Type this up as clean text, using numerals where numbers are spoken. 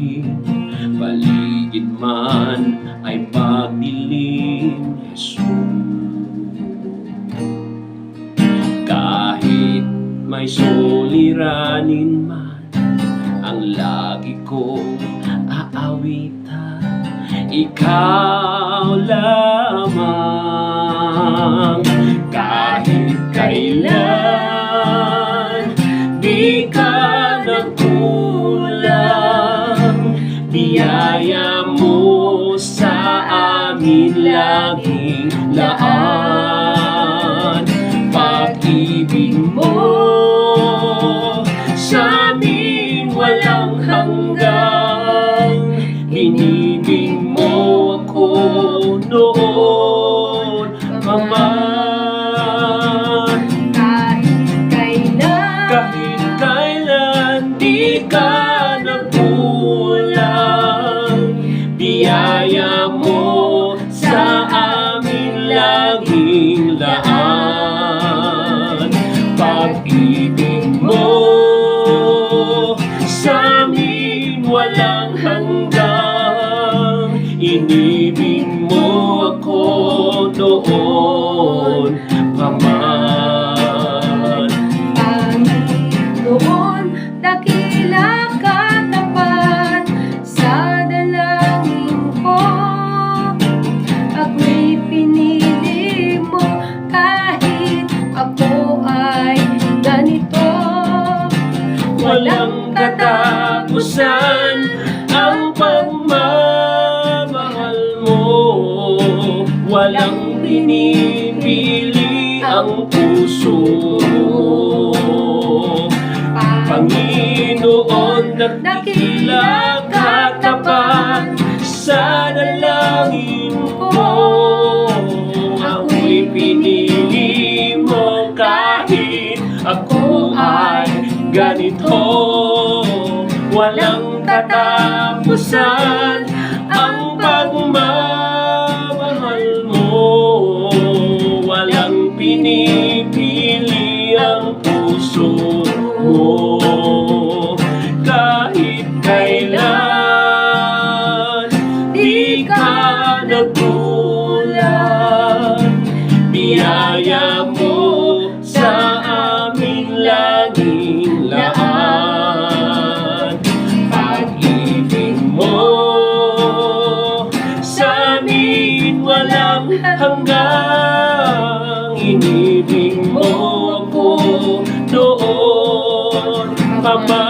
kahit paligid man ay pagdilim, Jesus. Kahit may suliranin man ang lagi kong aawitan, ikaw lamang. Kahit kailan di ka nagkulang, biyaya mo sa amin laging laan. Pag-ibig mo sa amin walang hanggan, inibig mo ako noon, Ama. Kahit kailan di ka nagkulang, biyaya mo sa amin laging laan. Pag-ibig mo sa amin walang hanggan, inibig mo ako noon, Ama. Panginoon, dakila katapat sa dalangin ko. Ako'y pinili mo kahit ako ay ganito. Walang katapusan ang pagmamahal mo, walang pinipili ang puso mo. Panginoon, dakila katapat sa dalangin ko. Ako'y pinili mo kahit ako ay ganito. Walang katapusan ang pagmamahal mo, walang pinipili ang puso mo. Kahit kailan di ka nagkulang, biyaya mo sa amin laging laan. Pag-ibig mo sa amin walang hanggang, inibig mo ako noon, Ama.